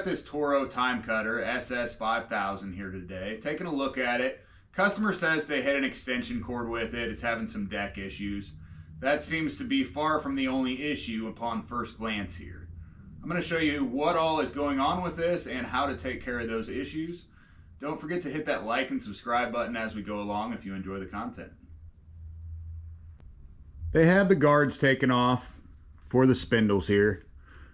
got this Toro Timecutter SS5000 here today. Taking a look at it. Customer says they hit an extension cord with it. It's having some deck issues. That seems to be far from the only issue upon first glance here. I'm going to show you what all is going on with this and how to take care of those issues. Don't forget to hit that like and subscribe button as we go along if you enjoy the content. They have the guards taken off for the spindles here.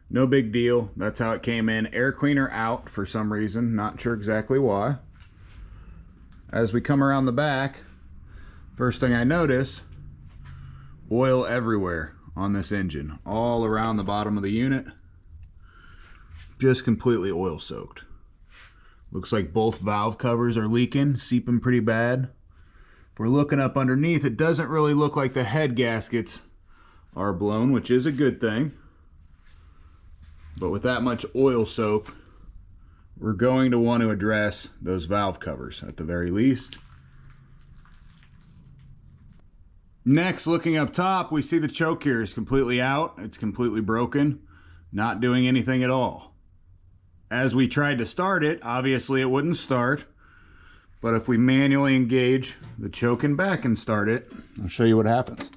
No big deal. That's how it came in. Air cleaner out for some reason. Not sure exactly why. As we come around the back, first thing I notice, oil everywhere on this engine. All around the bottom of the unit. Just completely oil soaked. Looks like both valve covers are leaking, seeping pretty bad. If we're looking up underneath, it doesn't really look like the head gaskets are blown, which is a good thing. But with that much oil soak, we're going to want to address those valve covers at the very least. Next, looking up top, we see the choke here is completely out. It's completely broken, not doing anything at all. As we tried to start it, obviously it wouldn't start. But if we manually engage the choke and back and start it, I'll show you what happens.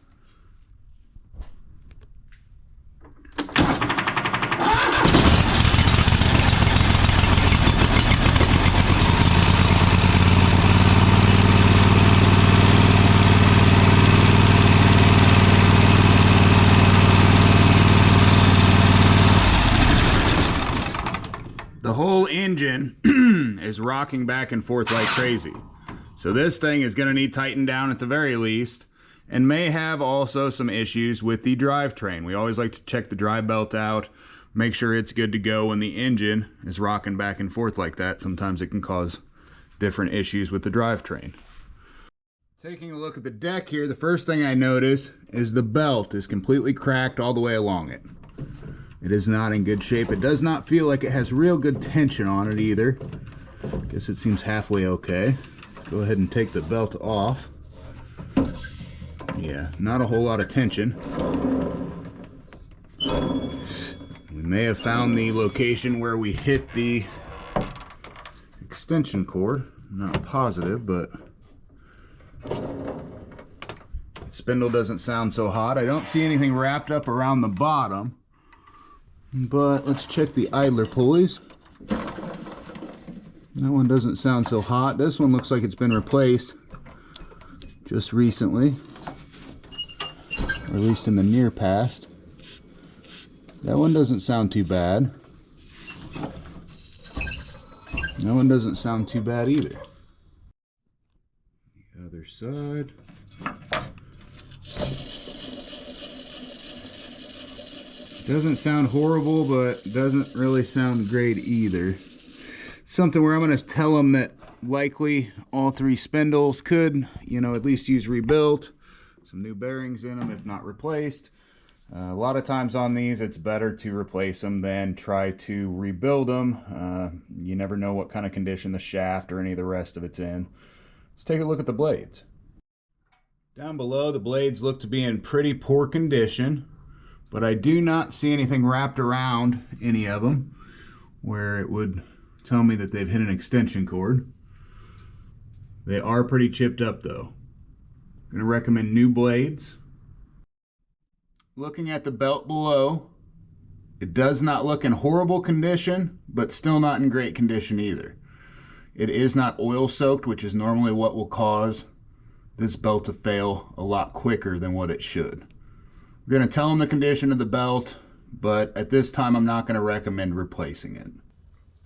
The whole engine is rocking back and forth like crazy. So this thing is going to need tightened down at the very least, and may have also some issues with the drivetrain. We always like to check the drive belt out, make sure it's good to go when the engine is rocking back and forth like that. Sometimes it can cause different issues with the drivetrain. Taking a look at the deck here, the first thing I notice is the belt is completely cracked all the way along it. It is not in good shape. It does not feel like it has real good tension on it either. Guess it seems halfway okay. Go ahead and take the belt off. Yeah, not a whole lot of tension. We may have found the location where we hit the extension cord. I'm not positive, but the spindle doesn't sound so hot. I don't see anything wrapped up around the bottom. But let's check the idler pulleys. That one doesn't sound so hot. This one looks like it's been replaced just recently, or at least in the near past. That one doesn't sound too bad. That one doesn't sound too bad either. The other side. Doesn't sound horrible, but doesn't really sound great either. Something where I'm going to tell them that likely all three spindles could, at least use rebuilt. Some new bearings in them, if not replaced. A lot of times on these, it's better to replace them than try to rebuild them. You never know what kind of condition the shaft or any of the rest of it's in. Let's take a look at the blades. Down below, the blades look to be in pretty poor condition. But I do not see anything wrapped around any of them where it would tell me that they've hit an extension cord. They are pretty chipped up though. I'm going to recommend new blades. Looking at the belt below, it does not look in horrible condition, but still not in great condition either. It is not oil soaked, which is normally what will cause this belt to fail a lot quicker than what it should. We're going to tell them the condition of the belt, but at this time I'm not going to recommend replacing it.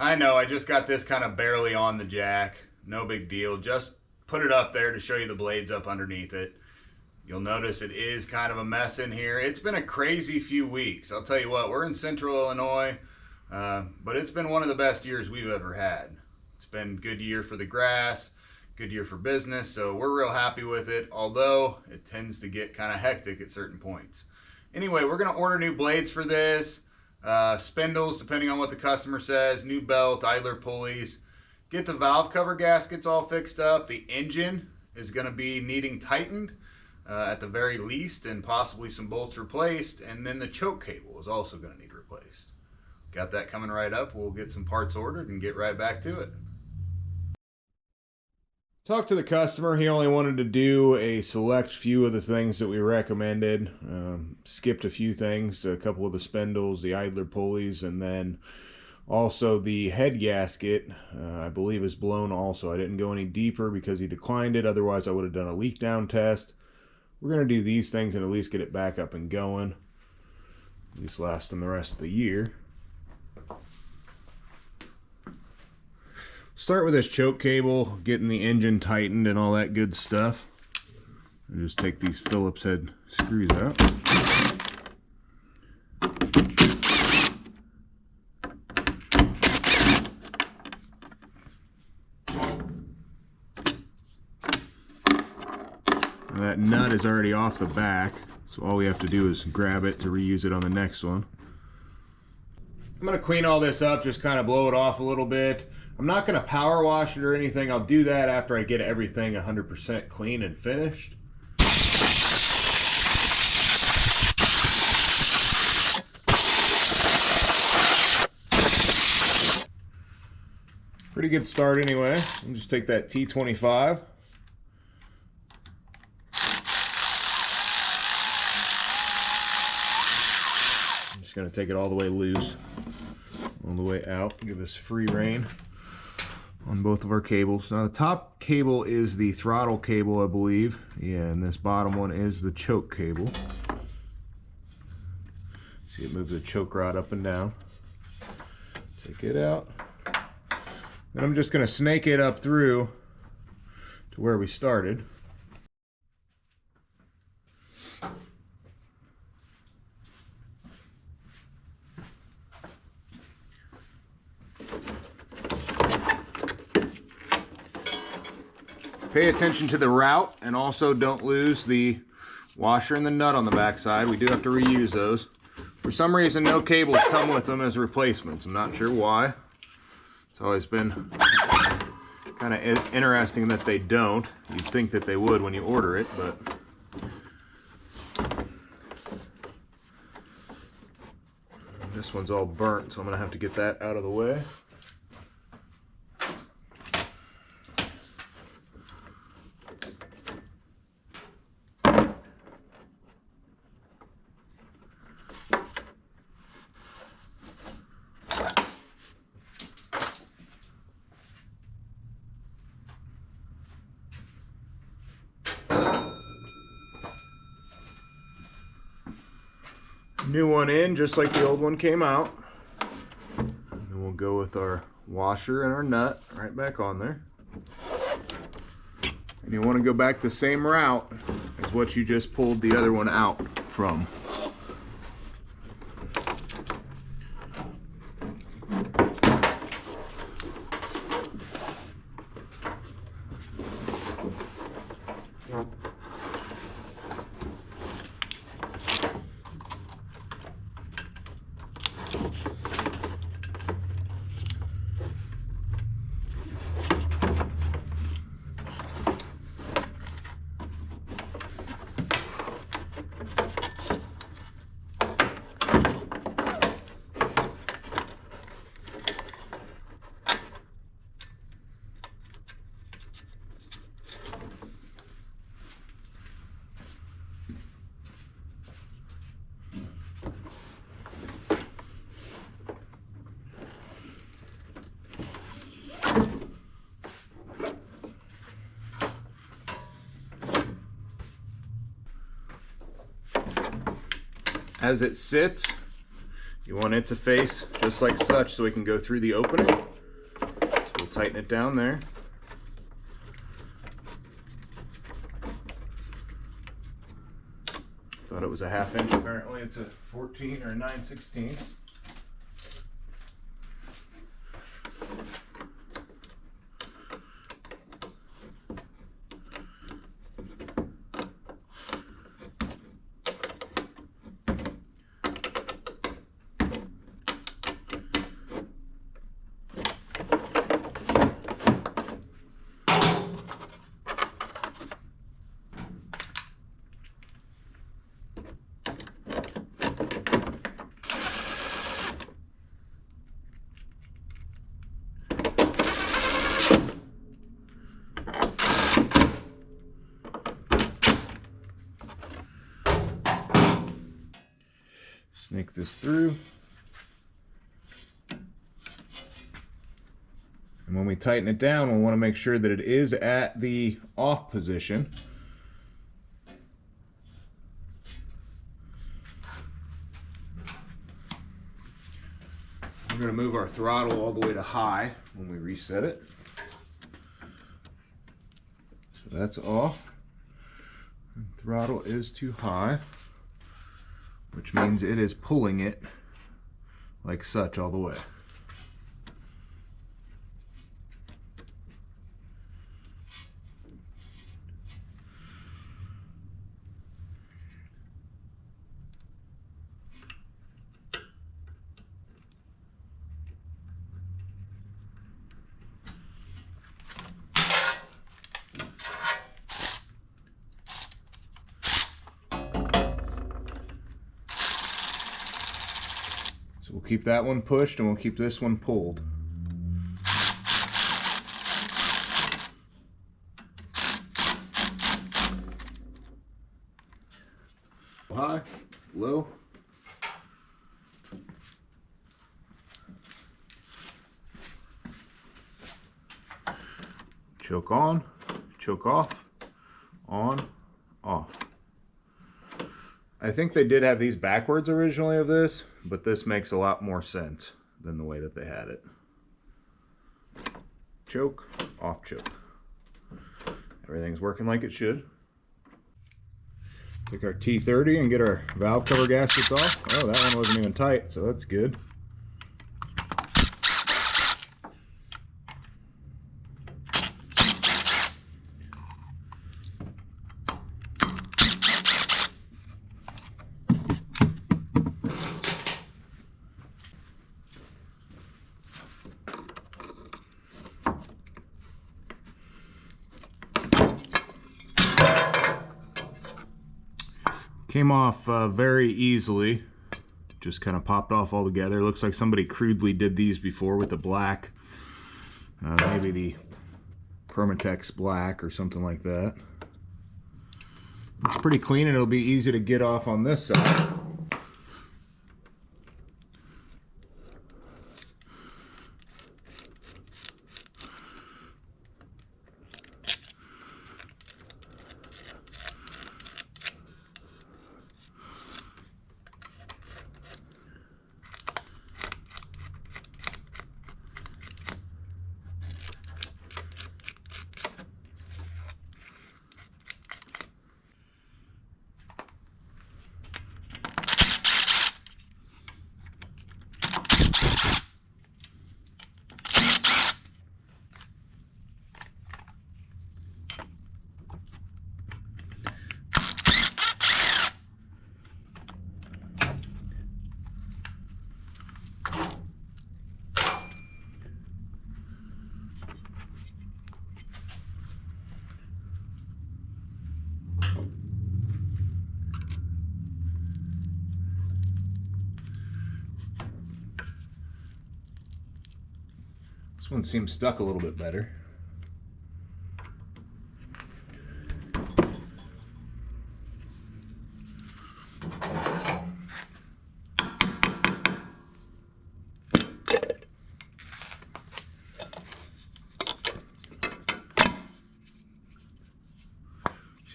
I know, I just got this kind of barely on the jack. No big deal. Just put it up there to show you the blades up underneath it. You'll notice it is kind of a mess in here. It's been a crazy few weeks. I'll tell you what, we're in central Illinois, but it's been one of the best years we've ever had. It's been a good year for the grass, good year for business, so we're real happy with it, although it tends to get kind of hectic at certain points. Anyway, we're going to order new blades for this, spindles depending on what the customer says, new belt, idler pulleys, get the valve cover gaskets all fixed up. The engine is going to be needing tightened at the very least, and possibly some bolts replaced, and then the choke cable is also going to need replaced. got that coming right up. We'll get some parts ordered and get right back to it. Talked to the customer. He only wanted to do a select few of the things that we recommended. Skipped a few things, a couple of the spindles, the idler pulleys, and then also the head gasket, I believe, is blown also. I didn't go any deeper because he declined it. Otherwise, I would have done a leak down test. We're going to do these things and at least get it back up and going. At least last them the rest of the year. Start with this choke cable, getting the engine tightened and all that good stuff. And just take these Phillips head screws out. And that nut is already off the back, so all we have to do is grab it to reuse it on the next one. I'm going to clean all this up, just kind of blow it off a little bit. I'm not going to power wash it or anything. I'll do that after I get everything 100% clean and finished. Pretty good start anyway. I'll just take that T25. I'm just going to take it all the way loose, all the way out, give us free rein on both of our cables. Now the top cable is the throttle cable, I believe. Yeah, and this bottom one is the choke cable. See, it moves the choke rod up and down. Take it out. Then I'm just going to snake it up through to where we started. Pay attention to the route, and also don't lose the washer and the nut on the back side. We do have to reuse those. For some reason, no cables come with them as replacements. I'm not sure why. It's always been kind of interesting that they don't. You'd think that they would when you order it, but this one's all burnt, so I'm going to have to get that out of the way. New one in, just like the old one came out. And then we'll go with our washer and our nut right back on there. And you want to go back the same route as what you just pulled the other one out from. As it sits, you want it to face just like such so we can go through the opening. So we'll tighten it down there. Thought it was a 1/2 inch, apparently it's a 14 or a 9/16. Work this through. And when we tighten it down, we'll want to make sure that it is at the off position. We're going to move our throttle all the way to high when we reset it. So that's off. And throttle is too high, which means it is pulling it like such all the way. So we'll keep that one pushed and we'll keep this one pulled. High, low. Choke on, choke off, on, off. I think they did have these backwards originally of this, but this makes a lot more sense than the way that they had it. Choke, off choke. Everything's working like it should. Take our T30 and get our valve cover gaskets off. Oh, that one wasn't even tight, so that's good. Came off very easily, just kind of popped off all together. Looks like somebody crudely did these before with the black, maybe the Permatex black or something like that. It's pretty clean and it'll be easy to get off on this side. This one seems stuck a little bit better.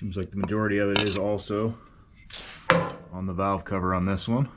Seems like the majority of it is also on the valve cover on this one.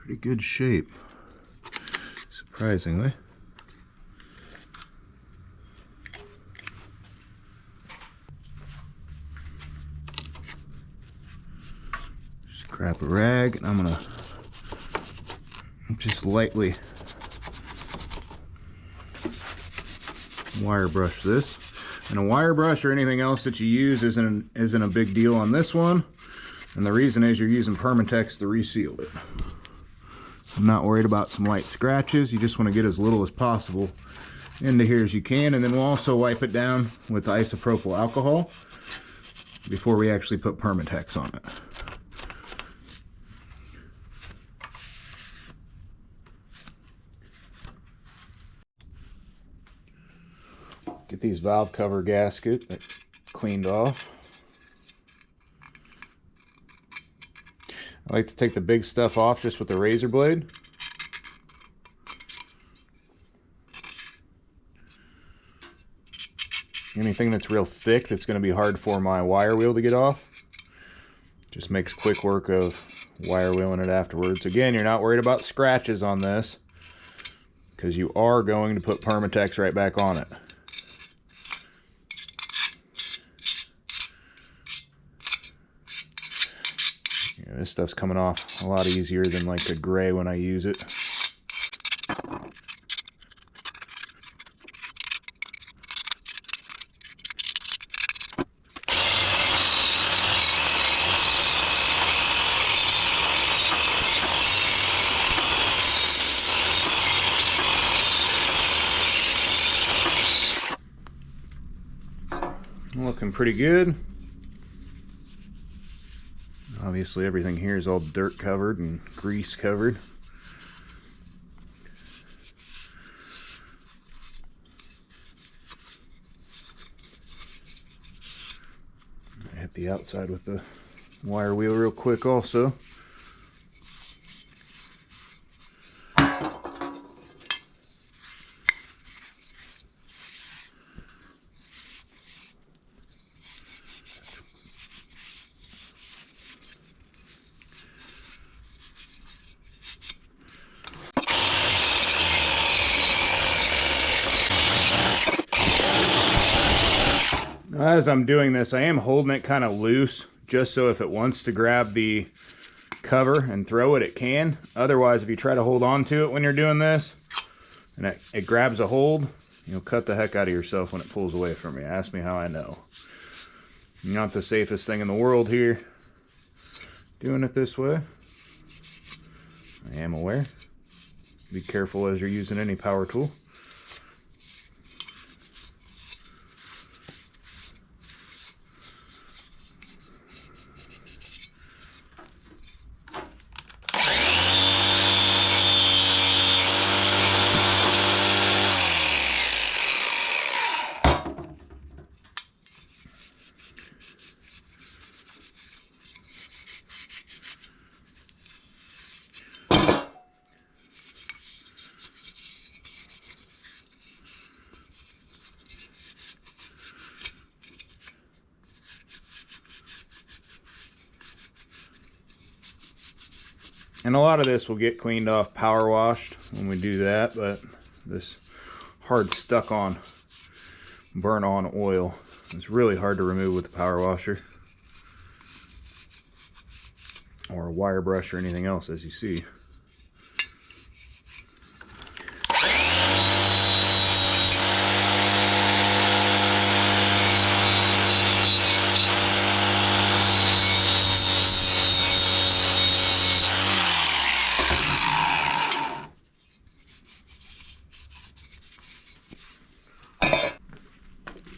Pretty good shape, surprisingly. Just grab a rag and I'm gonna just lightly wire brush this. And a wire brush or anything else that you use isn't a big deal on this one. And the reason is you're using Permatex to reseal it. I'm not worried about some light scratches. You just want to get as little as possible into here as you can, and then we'll also wipe it down with isopropyl alcohol before we actually put Permatex on it. Get these valve cover gasket cleaned off. I like to take the big stuff off just with the razor blade. Anything that's real thick that's going to be hard for my wire wheel to get off, just makes quick work of wire wheeling it afterwards. Again, you're not worried about scratches on this because you are going to put Permatex right back on it. Yeah, this stuff's coming off a lot easier than like the gray when I use it. Looking pretty good. Obviously everything here is all dirt covered and grease covered. I hit the outside with the wire wheel real quick also. As I'm doing this, I am holding it kind of loose, just so if it wants to grab the cover and throw it, it can. Otherwise, if you try to hold on to it when you're doing this, and it grabs a hold, you'll cut the heck out of yourself when it pulls away from you. Ask me how I know. Not the safest thing in the world here, doing it this way. I am aware. Be careful as you're using any power tool. And a lot of this will get cleaned off, power washed when we do that, but this hard stuck on, burn on oil is really hard to remove with the power washer or a wire brush or anything else, as you see.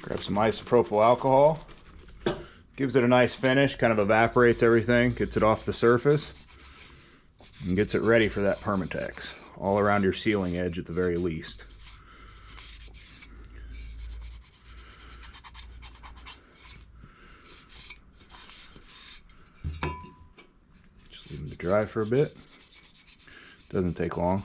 Grab some isopropyl alcohol, gives it a nice finish, kind of evaporates everything, gets it off the surface, and gets it ready for that Permatex, all around your sealing edge at the very least. Just leave them to dry for a bit. Doesn't take long.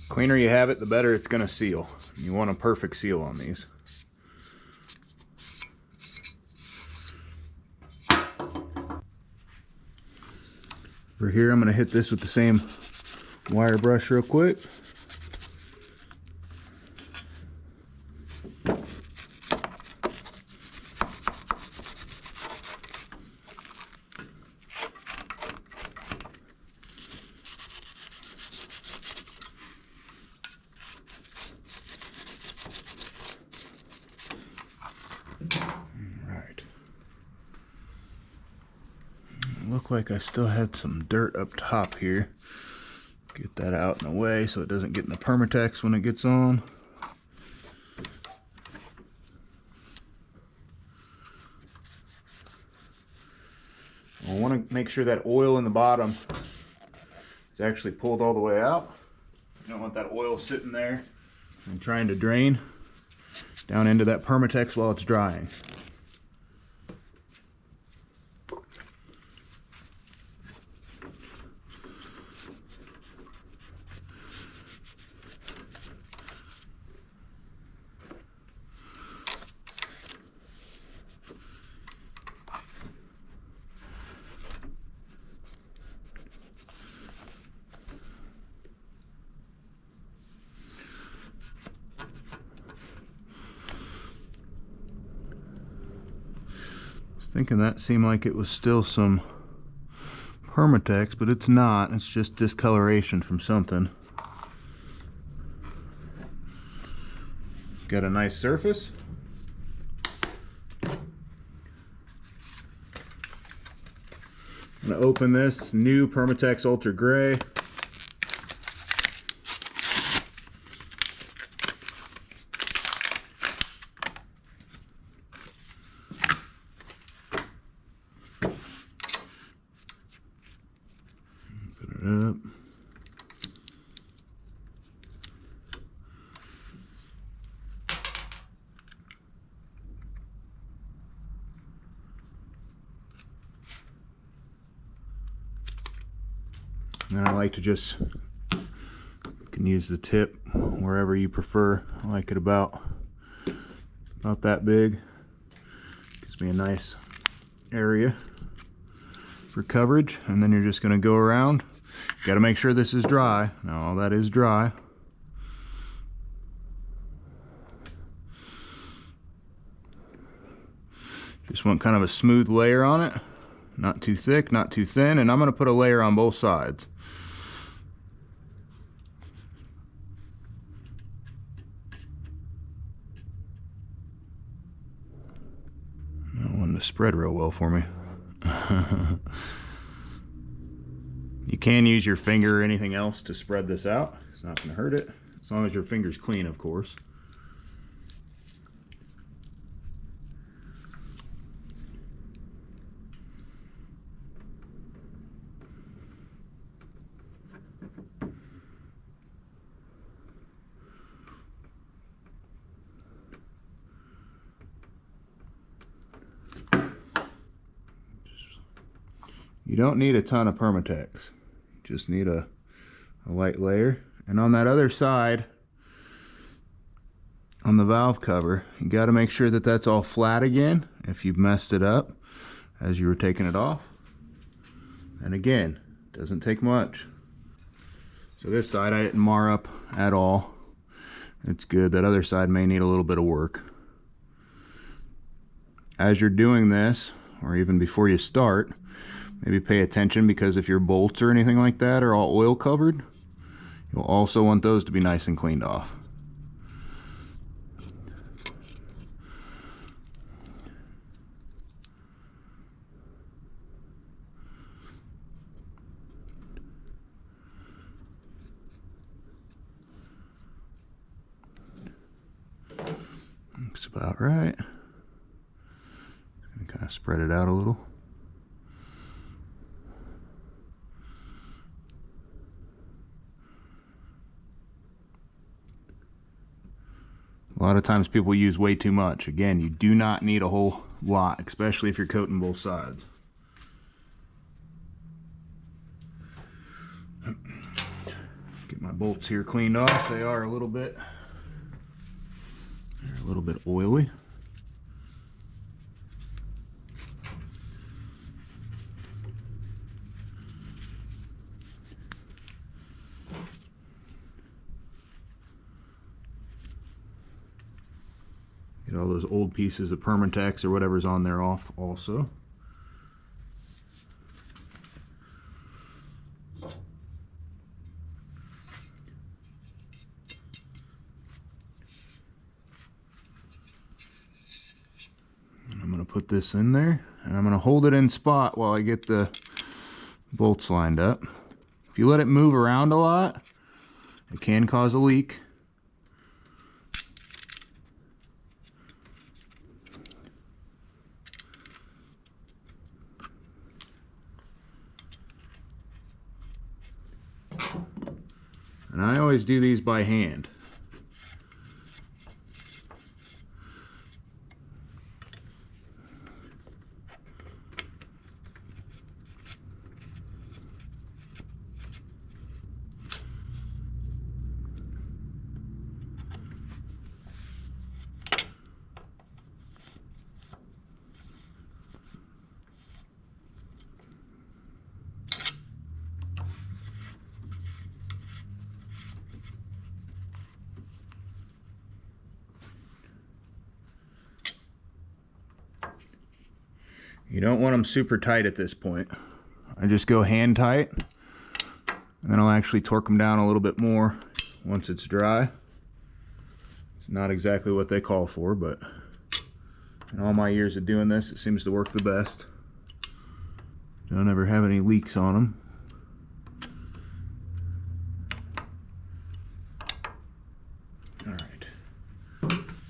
Cleaner you have it, the better it's going to seal. You want a perfect seal on these. For here, I'm going to hit this with the same wire brush real quick. Looked like I still had some dirt up top here. Get that out in the way so it doesn't get in the Permatex when it gets on. I want to make sure that oil in the bottom is actually pulled all the way out. You don't want that oil sitting there and trying to drain down into that Permatex while it's drying. Thinking that seemed like it was still some Permatex, but it's not. It's just discoloration from something. Got a nice surface. I'm gonna open this new Permatex Ultra Gray. Up. And I like to just, you can use the tip wherever you prefer. I like it about that big. Gives me a nice area for coverage, and then you're just going to go around. Got to make sure this is dry. Now all that is dry. Just want kind of a smooth layer on it. Not too thick, not too thin, and I'm going to put a layer on both sides. I don't want it to spread real well for me. You can use your finger or anything else to spread this out. It's not going to hurt it, as long as your finger's clean, of course. You don't need a ton of Permatex. You just need a light layer. And on that other side, on the valve cover, you got to make sure that that's all flat again if you've messed it up as you were taking it off. And again, doesn't take much. So this side I didn't mar up at all. It's good. That other side may need a little bit of work. As you're doing this, or even before you start, maybe pay attention, because if your bolts or anything like that are all oil covered, you'll also want those to be nice and cleaned off. Looks about right. Kind of spread it out a little. A lot of times people use way too much. Again, you do not need a whole lot, especially if you're coating both sides. Get my bolts here cleaned off. They are a little bit oily. Get all those old pieces of Permatex or whatever's on there off also. And I'm going to put this in there, and I'm going to hold it in spot while I get the bolts lined up. If you let it move around a lot, it can cause a leak. And I always do these by hand. You don't want them super tight at this point. I just go hand tight, and then I'll actually torque them down a little bit more once it's dry. It's not exactly what they call for, but in all my years of doing this, it seems to work the best. Don't ever have any leaks on them. All right,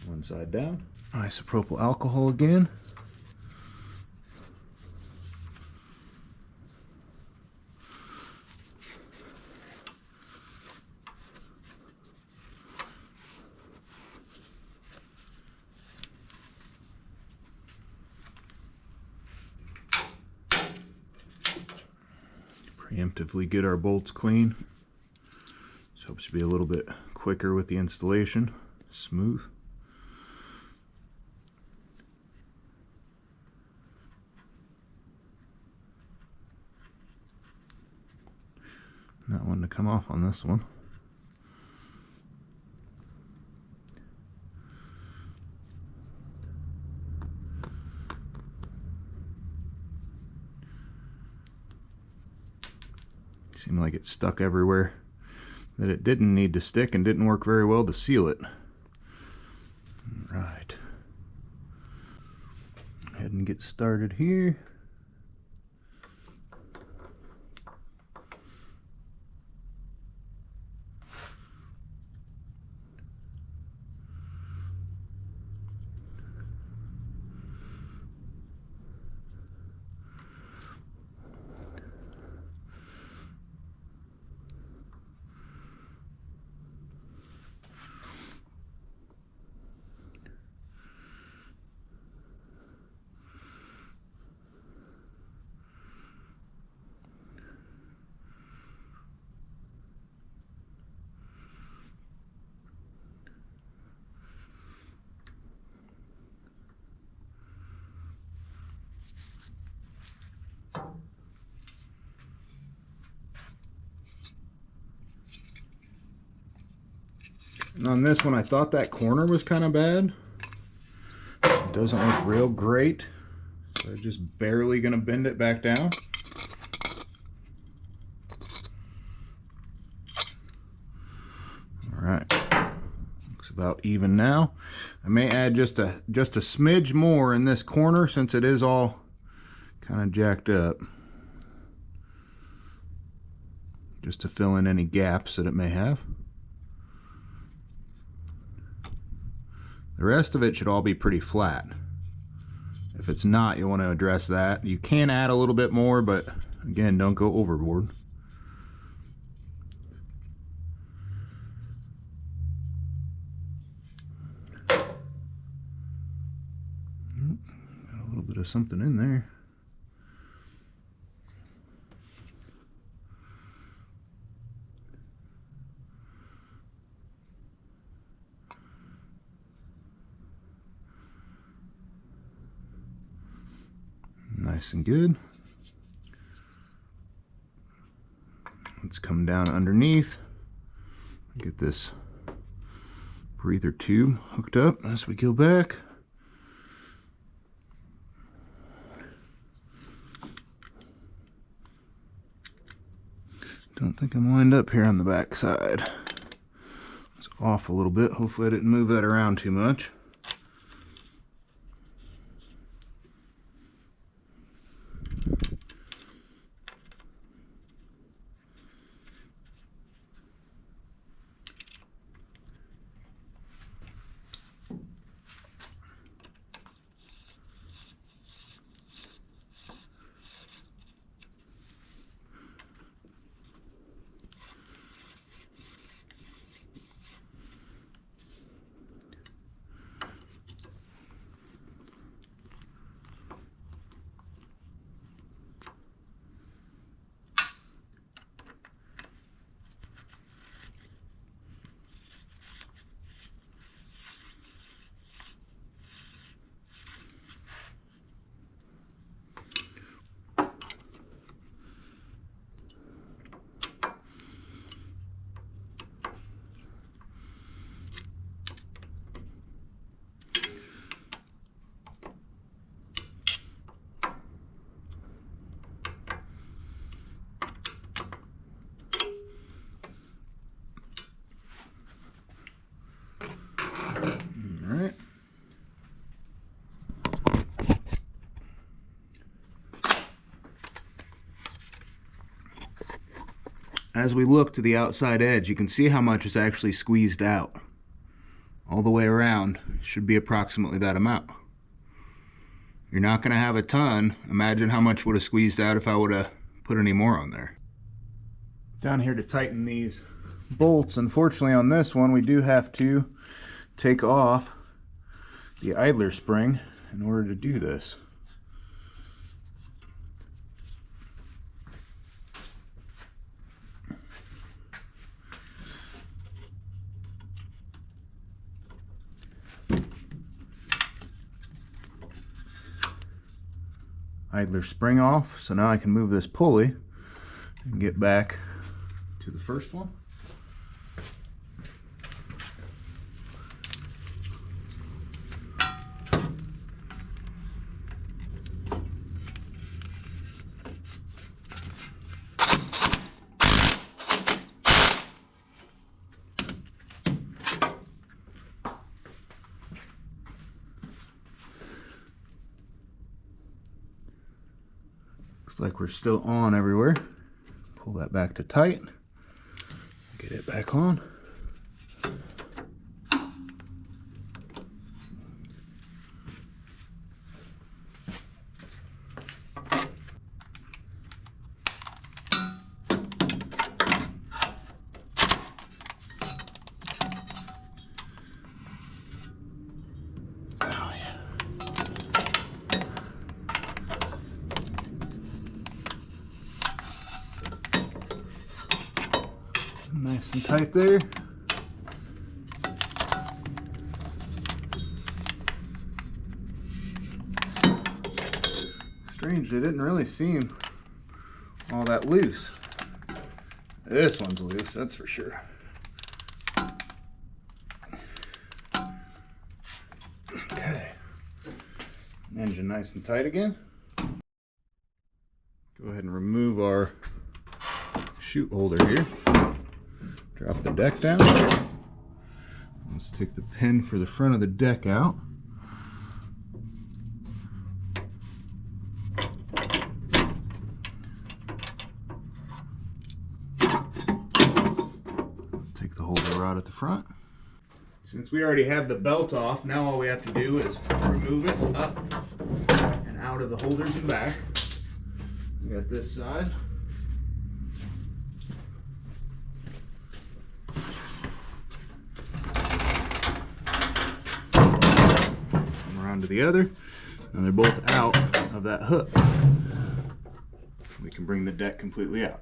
one side down. Isopropyl alcohol again. Preemptively get our bolts clean. This hopes to be a little bit quicker with the installation. Smooth. Not one to come off on this one. Seemed like it stuck everywhere that it didn't need to stick and didn't work very well to seal it. Right. Go ahead and get started here. And on this one, I thought that corner was kind of bad. It doesn't look real great, so I'm just barely going to bend it back down. All right, looks about even now. I may add just a smidge more in this corner since it is all kind of jacked up, just to fill in any gaps that it may have. The rest of it should all be pretty flat. If it's not, you want to address that. You can add a little bit more, but again, don't go overboard. Got a little bit of something in there. Nice and good. Let's come down underneath. Get this breather tube hooked up as we go back. Don't think I'm lined up here on the back side. It's off a little bit. Hopefully I didn't move that around too much. as we look to the outside edge, you can see how much is actually squeezed out. All the way around should be approximately that amount. You're not going to have a ton. Imagine how much would have squeezed out if I would have put any more on there. Down here to tighten these bolts, unfortunately on this one we do have to take off the idler spring in order to do this. Idler spring off, so now I can move this pulley and get back to the first one. Looks like we're still on everywhere. Pull that back to tight. Get it back on. Nice and tight there. Strange, they didn't really seem all that loose. This one's loose, that's for sure. Okay. Engine nice and tight again. Go ahead and remove our chute holder here. Drop the deck down. Let's take the pin for the front of the deck out. Take the holder rod at the front. Since we already have the belt off, now all we have to do is remove it up and out of the holders and back. We got this side. To the other, and they're both out of that hook. We can bring the deck completely out.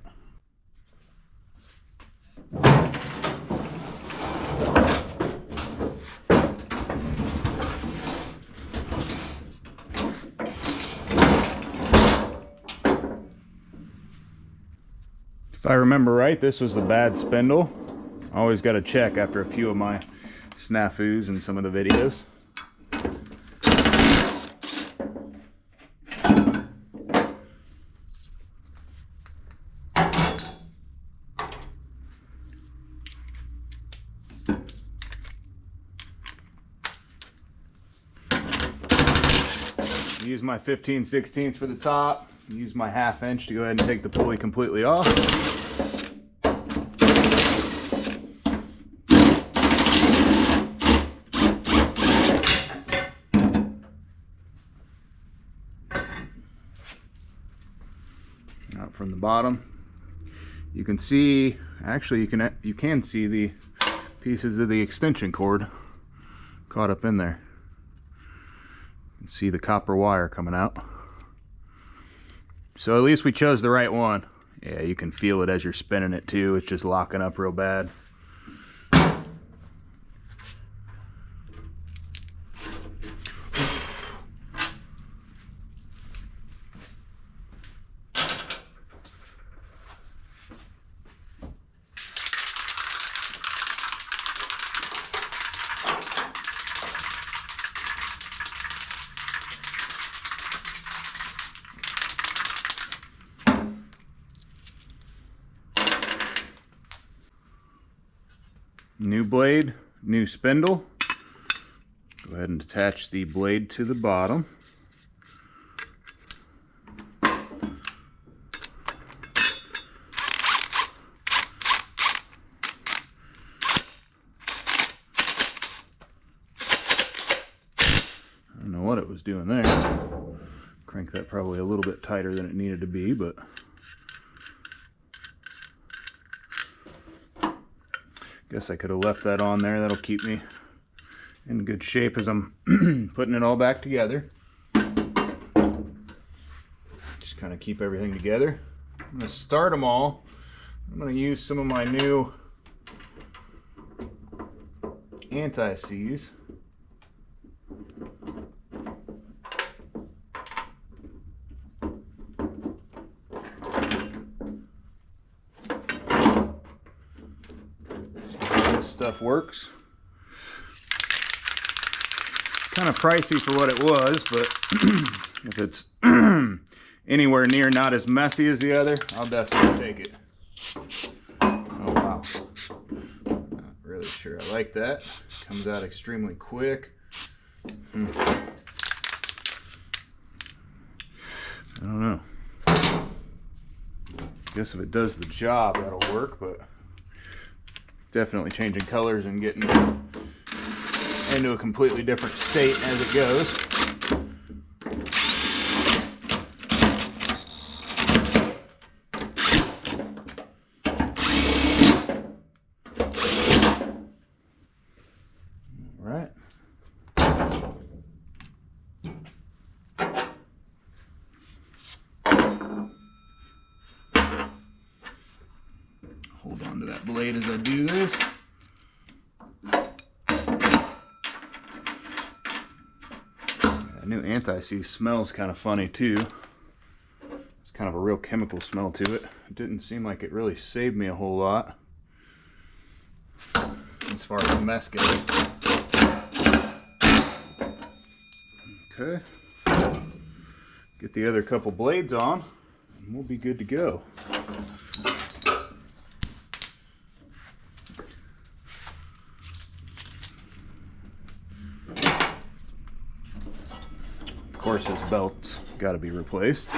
If I remember right, this was the bad spindle. I always got to check after a few of my snafus in some of the videos. Use my 15/16 for the top. Use my 1/2 inch to go ahead and take the pulley completely off. Out from the bottom, you can see, actually you can see the pieces of the extension cord caught up in there. See the copper wire coming out. So at least we chose the right one. Yeah, you can feel it as you're spinning it too. It's just locking up real bad. New blade, new spindle. Go ahead and attach the blade to the bottom. was doing there. Crank that probably a little bit tighter than it needed to be, but guess I could have left that on there. That'll keep me in good shape as I'm putting it all back together. Just kind of keep everything together. I'm going to start them all. I'm going to use some of my new anti-seize. This stuff works. Kind of pricey for what it was, but if it's anywhere near not as messy as the other, I'll definitely take it. Oh wow. Not really sure I like that. Comes out extremely quick. I don't know. Guess if it does the job, that'll work, but definitely changing colors and getting into a completely different state as it goes. All right. Hold on to that blade as I do this. That new anti-seize smells kind of funny too. It's kind of a real chemical smell to it. It didn't seem like it really saved me a whole lot as far as mess goes. Okay. Get the other couple blades on and we'll be good to go. Of course, his belt's got to be replaced.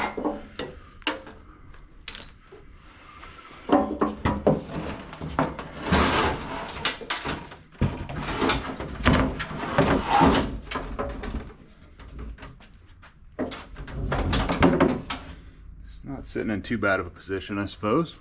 It's not sitting in too bad of a position, I suppose.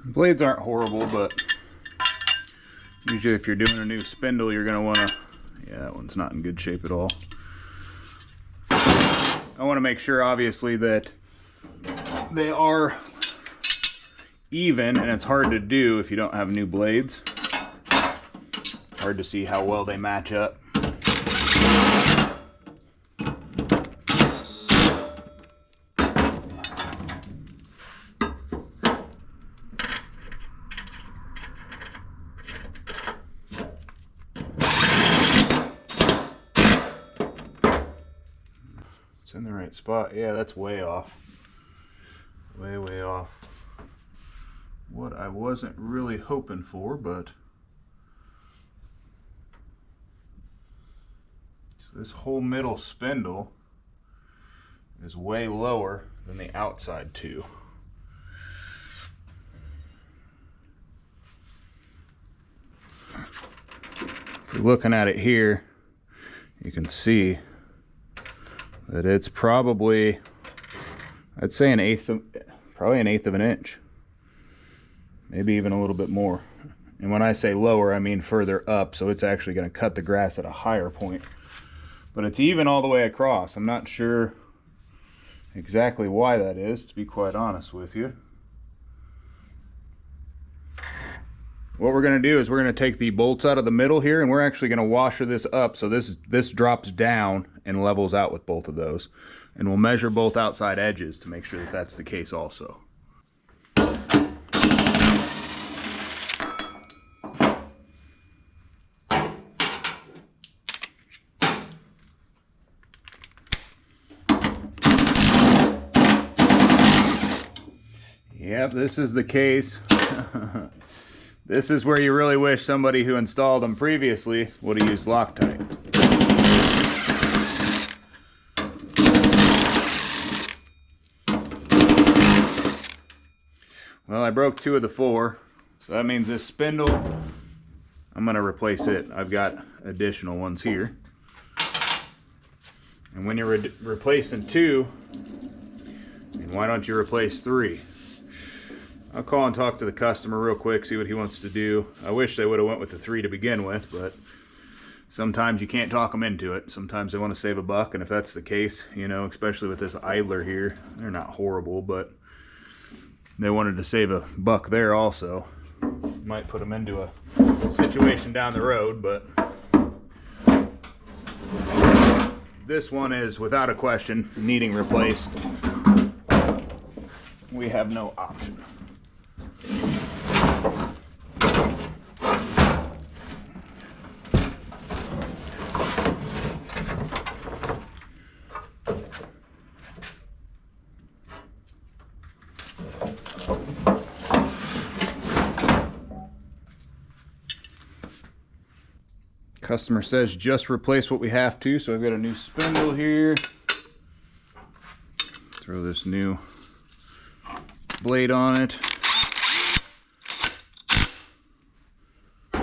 Blades aren't horrible, but usually if you're doing a new spindle, you're going to want to, yeah, that one's not in good shape at all. I want to make sure, obviously, that they are even, and it's hard to do if you don't have new blades. Hard to see how well they match up. In the right spot. Yeah, that's way off. Way off. What I wasn't really hoping for, but so this whole middle spindle is way lower than the outside two. If you're looking at it here, you can see that it's probably, I'd say probably an eighth of an inch, maybe even a little bit more. And when I say lower, I mean further up, so it's actually going to cut the grass at a higher point. But it's even all the way across. I'm not sure exactly why that is, to be quite honest with you. What we're going to do is we're going to take the bolts out of the middle here, and we're actually going to washer this up so this drops down and levels out with both of those. And we'll measure both outside edges to make sure that that's the case also. Yep, this is the case. This is where you really wish somebody who installed them previously would have used Loctite. Well, I broke 2 of the 4, so that means this spindle, I'm going to replace it. I've got additional ones here. And when you're replacing 2, then why don't you replace 3? I'll call and talk to the customer real quick, see what he wants to do. I wish they would have went with the 3 to begin with, but sometimes you can't talk them into it. Sometimes they want to save a buck, and if that's the case, you know, especially with this idler here, they're not horrible, but they wanted to save a buck there also. Might put them into a situation down the road, but this one is without a question needing replaced. We have no option. Customer says just replace what we have to, so I've got a new spindle here. Throw this new blade on it. I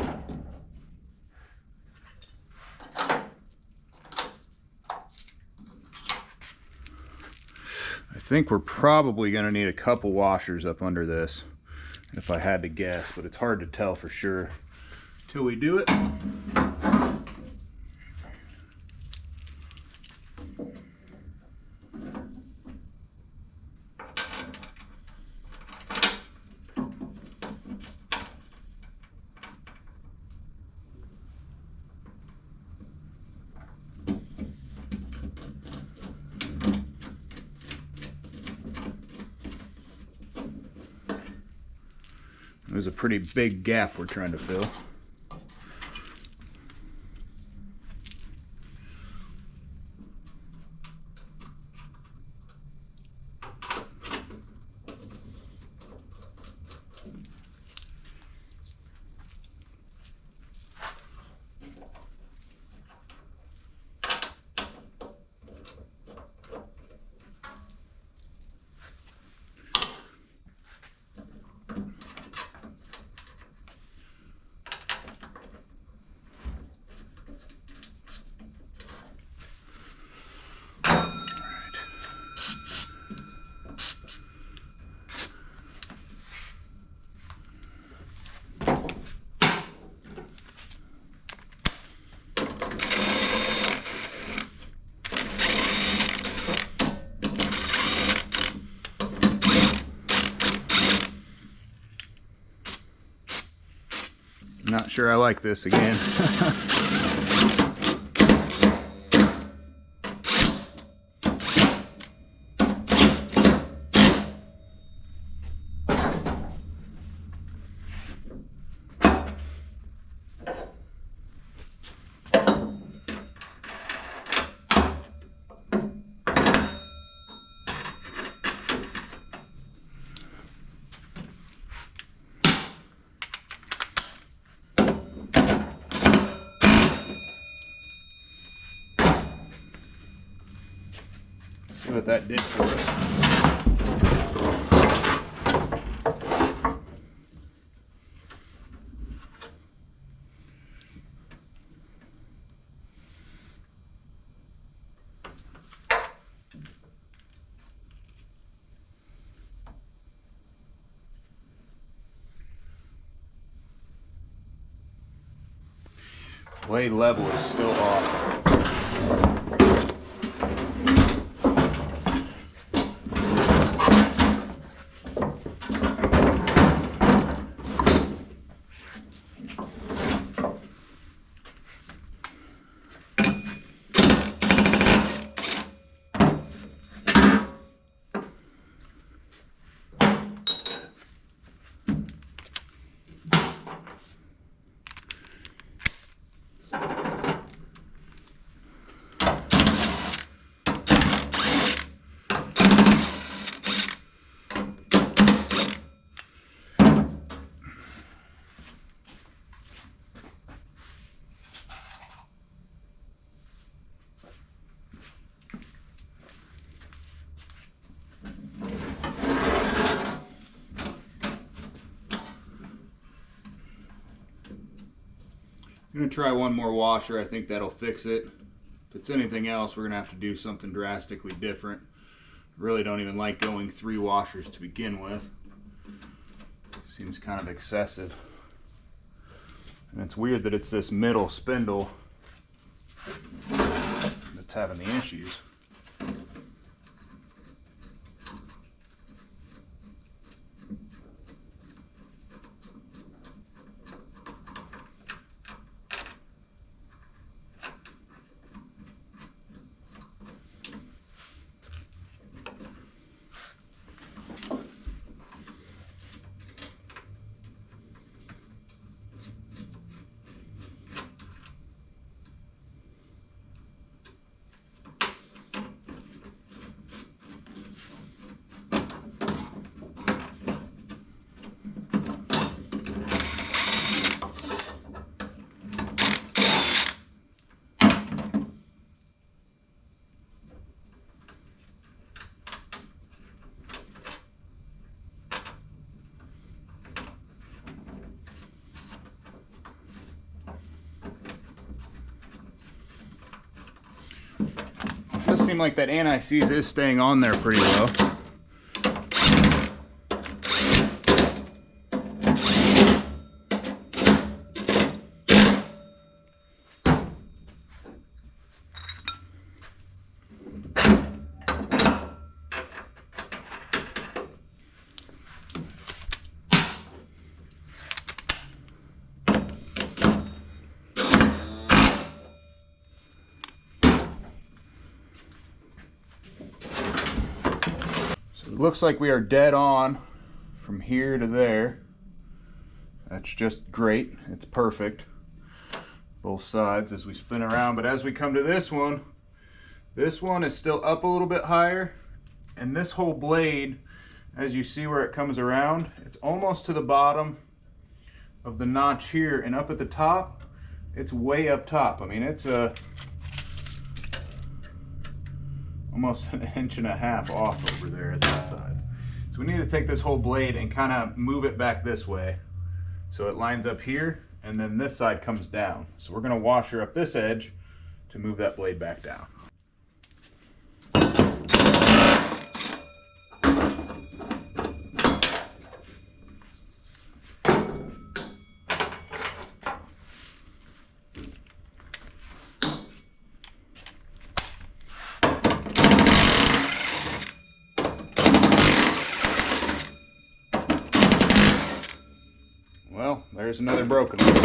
think we're probably going to need a couple washers up under this, if I had to guess, but it's hard to tell for sure till we do it. There's a pretty big gap we're trying to fill. Not sure I like this again. See what that did for us. Blade level is still off. I'm gonna try one more washer. I think that'll fix it. If it's anything else, we're gonna have to do something drastically different. Really don't even like going 3 washers to begin with. Seems kind of excessive. And it's weird that it's this middle spindle that's having the issues. It does seem like that anti-seize is staying on there pretty well. Looks like we are dead on from here to there. That's just great. It's perfect. Both sides as we spin around. But as we come to this one is still up a little bit higher. And this whole blade, as you see where it comes around, it's almost to the bottom of the notch here. And up at the top, it's way up top. I mean, it's almost an inch and a half off over there at that side. So we need to take this whole blade and kind of move it back this way so it lines up here, and then this side comes down. So we're going to washer up this edge to move that blade back down. Well, there's another broken one.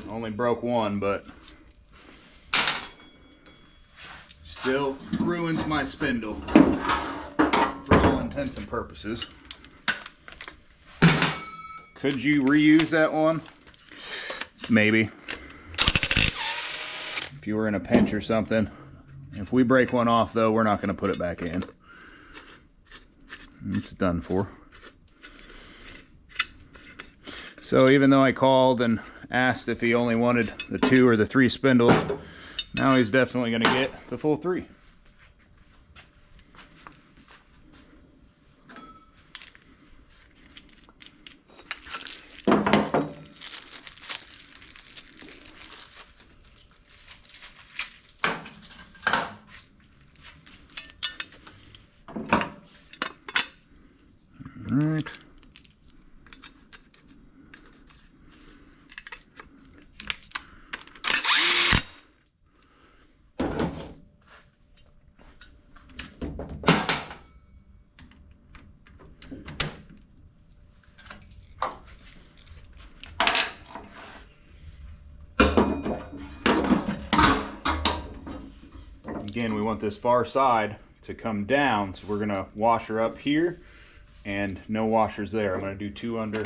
Only broke one, but still ruins my spindle for all intents and purposes. Could you reuse that one? Maybe. If you were in a pinch or something. If we break one off though, we're not going to put it back in. It's done for. So even though I called and asked if he only wanted the 2 or the 3 spindles, now he's definitely going to get the full 3. All right. Again, we want this far side to come down, so we're going to washer up here and no washers there. I'm going to do 2 under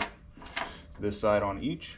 this side on each.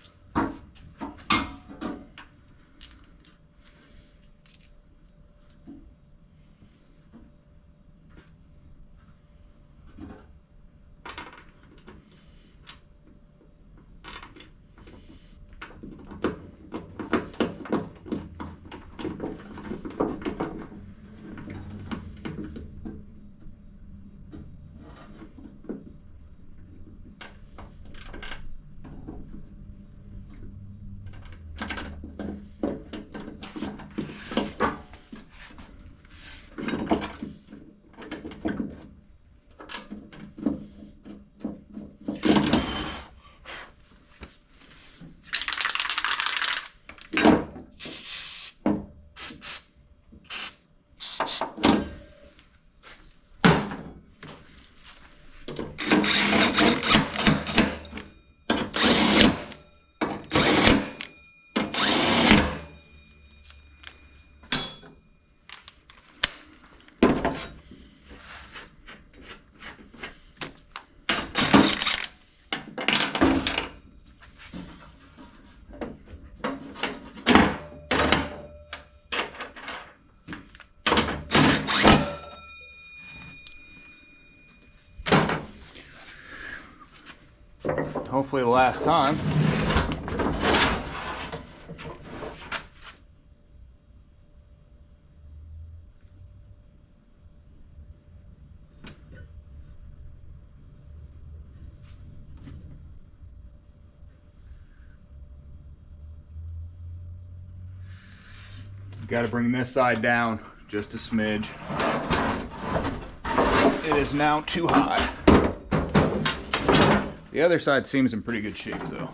hopefully the last time. Got to bring this side down just a smidge. It is now too high. The other side seems in pretty good shape though.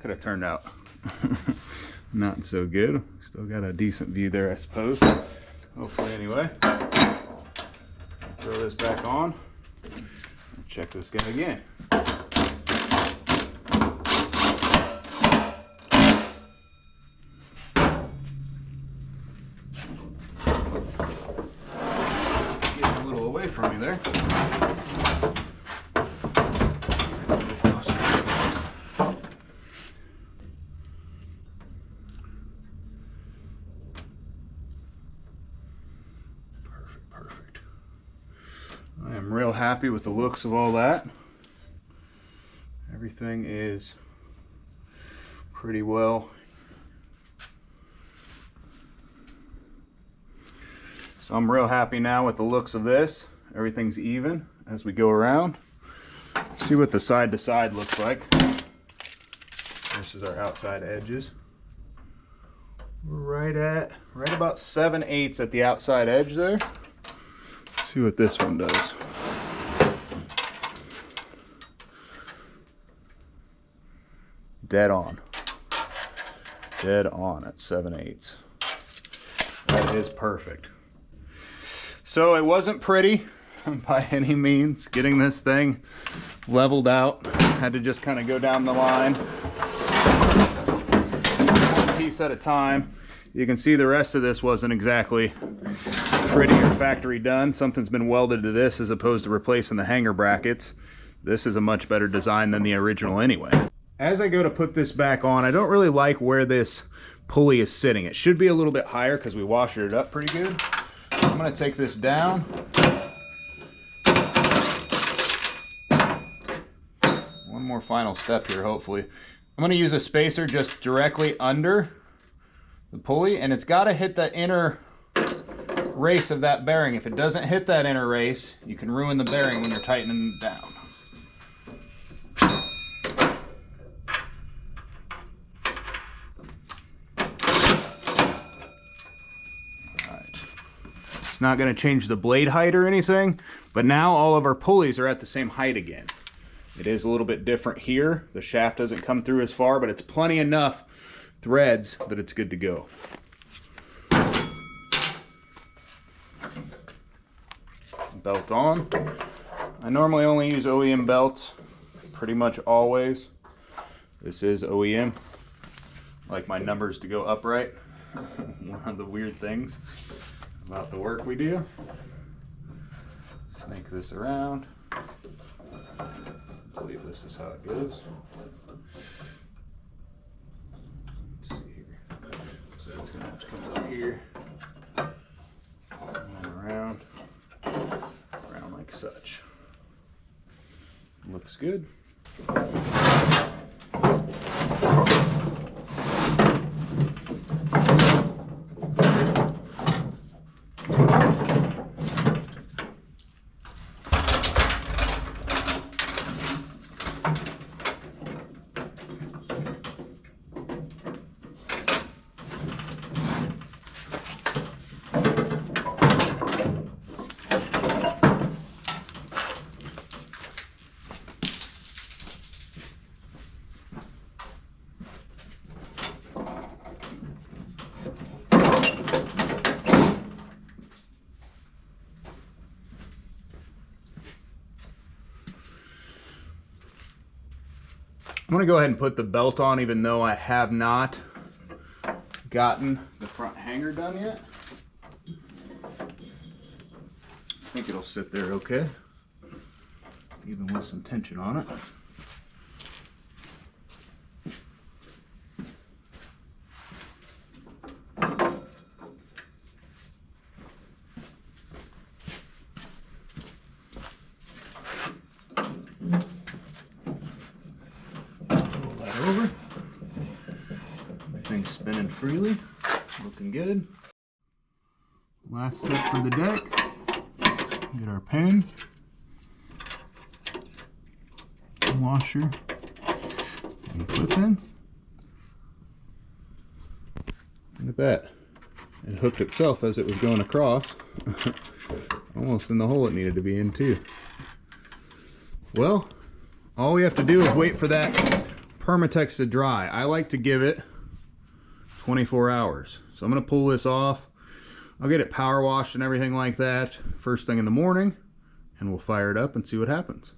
Could have turned out not so good. Still got a decent view there, I suppose. Hopefully, anyway. Throw this back on. Check this guy again. Get a little away from me there. I am real happy with the looks of all that. Everything is pretty well. So I'm real happy now with the looks of this. Everything's even as we go around. Let's see what the side to side looks like. This is our outside edges. We're right about 7/8 at the outside edge there. See what this one does. Dead on. Dead on at 7/8. That is perfect. So it wasn't pretty by any means getting this thing leveled out. Had to just kind of go down the line, one piece at a time. You can see the rest of this wasn't exactly pretty or factory done. Something's been welded to this as opposed to replacing the hanger brackets. This is a much better design than the original anyway. As I go to put this back on, I don't really like where this pulley is sitting. It should be a little bit higher because we washed it up pretty good. I'm going to take this down. One more final step here, hopefully. I'm going to use a spacer just directly under the pulley, and it's got to hit the inner race of that bearing. If it doesn't hit that inner race, you can ruin the bearing when you're tightening it down. Alright. It's not going to change the blade height or anything, but now all of our pulleys are at the same height again. It is a little bit different here. The shaft doesn't come through as far, but it's plenty enough threads that it's good to go. Belt on. I normally only use OEM belts, pretty much always. This is OEM. I like my numbers to go upright. One of the weird things about the work we do. Snake this around. I believe this is how it goes. Let's see here. So it's going to have to come over here and around like such. Looks good. I'm gonna go ahead and put the belt on, even though I have not gotten the front hanger done yet. I think it'll sit there okay, even with some tension on it. Over. Everything's spinning freely, looking good. Last step for the deck, get our pin, washer, and clip in. Look at that. It hooked itself as it was going across. Almost in the hole it needed to be in too. Well, all we have to do is wait for that Permatex to dry. I like to give it 24 hours. So I'm going to pull this off. I'll get it power washed and everything like that first thing in the morning, and we'll fire it up and see what happens.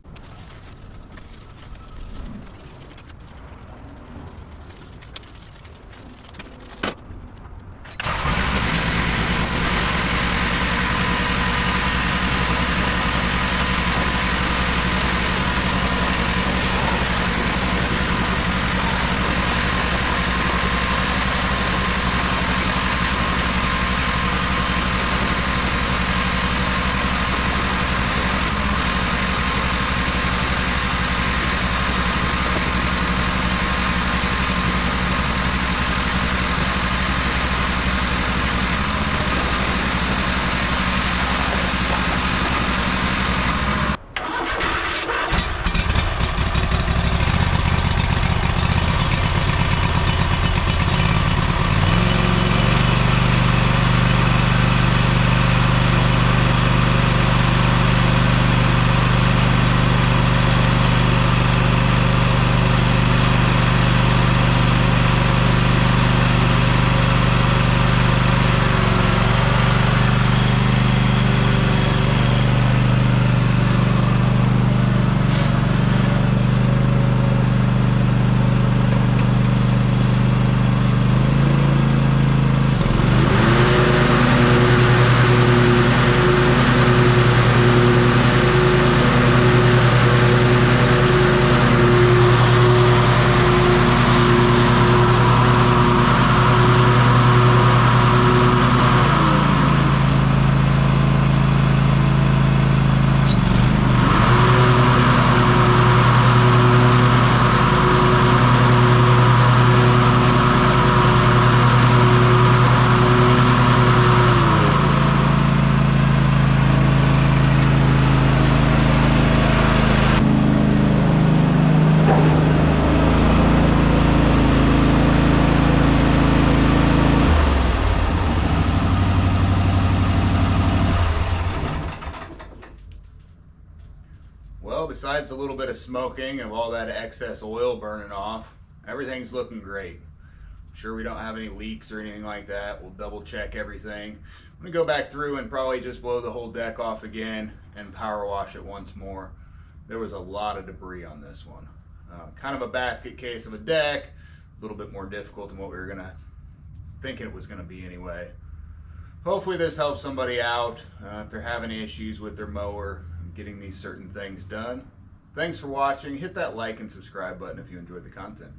Well, besides a little bit of smoking and all that excess oil burning off, everything's looking great. I'm sure we don't have any leaks or anything like that. We'll double check everything. I'm gonna go back through and probably just blow the whole deck off again and power wash it once more. There was a lot of debris on this one. Kind of a basket case of a deck, a little bit more difficult than what we were gonna think it was gonna be anyway. Hopefully this helps somebody out if they're having issues with their mower and getting these certain things done. Thanks for watching. Hit that like and subscribe button if you enjoyed the content.